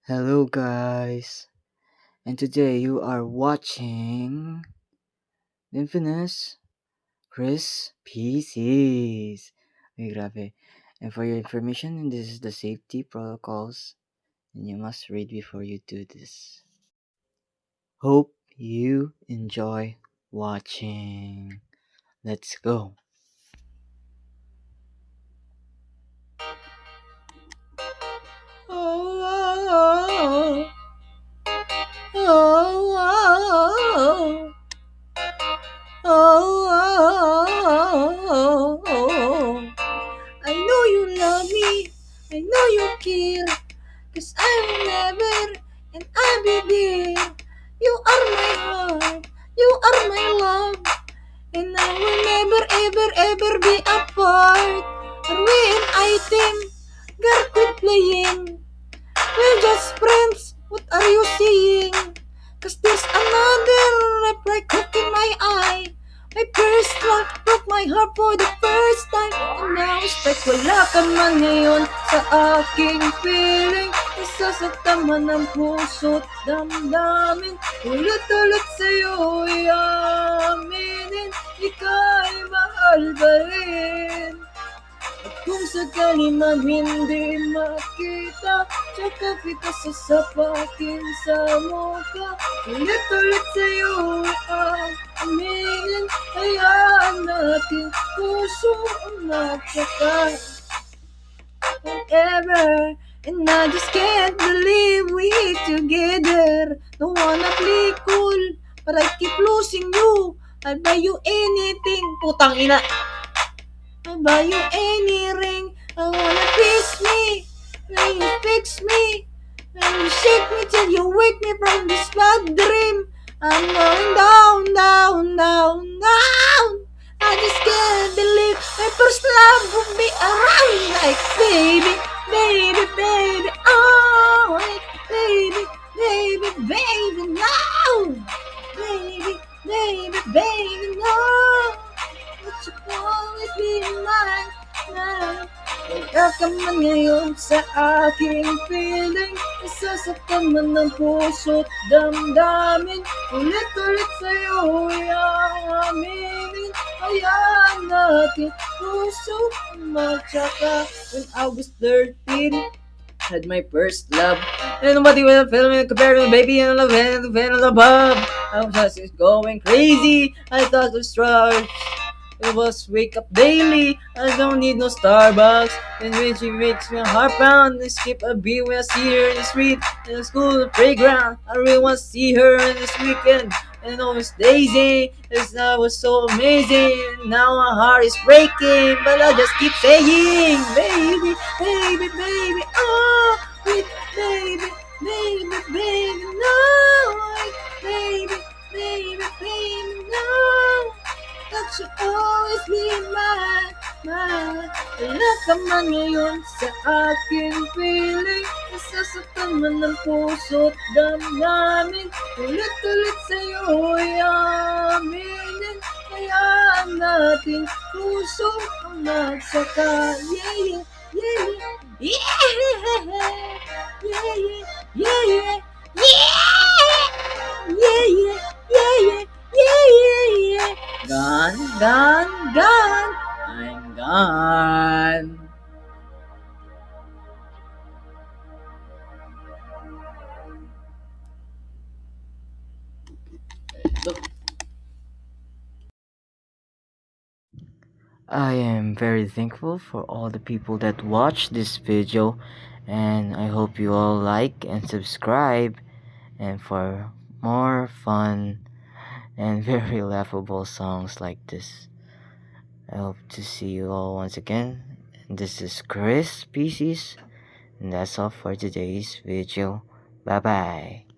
Hello, guys, and today you are watching Infamous Chris Pieces. Ay, grabe. And for your information, this is the safety protocols, and you must read before you do this. Hope you enjoy watching. Let's go. Oh, oh, oh, oh. I know you love me, I know you care, 'cause I will never and I'll be there. You are my heart, you are my love, and I will never ever ever be apart. Are we an item? Girl, quit playing. We're just friends, what are you saying? 'Cause there's another bright hook in my eye. My first love broke my heart for the first time. And now it's like wala ka man ngayon sa aking feeling. Isasaktan man ng puso't damdamin. Ulit-ulit sa'yo i-aminin. Ika'y mahal pa rin. At kung sakali man hindi makita, tsaka kita sasapakin sa mukha. Ulit-ulit sa'yo ang aminin, hayaan natin puso ang magtsaka. Forever, and I just can't believe we're together. Don't wanna play cool, but I keep losing you. I'll buy you anything, putang ina. I'll buy you any ring. I wanna kiss me when you fix me. When you shake me till you wake me from this bad dream. I'm going down, down, down, down. I just can't believe my first love would be around like baby, baby, baby. Oh, like baby, baby, baby, no. Baby, baby, baby, no. But you always be mine, mine. Wala ka man ngayon sa aking feeling. Isasaktan man ng puso't damdamin. Ulit-ulit sa'yo i-aminin. Hayaan natin puso magtsaka. When I was 13, had my first love. And nobody will feel me compared to baby and love and the fan above. I was just going crazy. I thought it was drugs. It was wake up daily. I don't need no Starbucks. And when she makes my heart pound, I skip a beat when I see her in the street, in the school, the playground. I really want to see her in this weekend. And always Daisy, this love was so amazing. Now my heart is breaking, but I just keep saying, baby, baby, baby, oh, wait, baby, baby, baby, no, baby, baby, baby, no. That should always be mine, mine. Wala ka man ngayon sa aking feeling. Nasasaktan man ng puso't damdamin. Ulit-ulit sa'yo i-aminin. Hayaan natin puso ang magsaka. Yeah, yeah, yeah, yeah, yeah, yeah, yeah, yeah, yeah, yeah, yeah, yeah. Yeah, yeah, yeah. Gone, gone, gone. I'm gone. I am very thankful for all the people that watched this video, and I hope you all like and subscribe, and for more fun and very laughable songs like this. I hope to see you all once again. This is Chris Pieces, and that's all for today's video. Bye bye.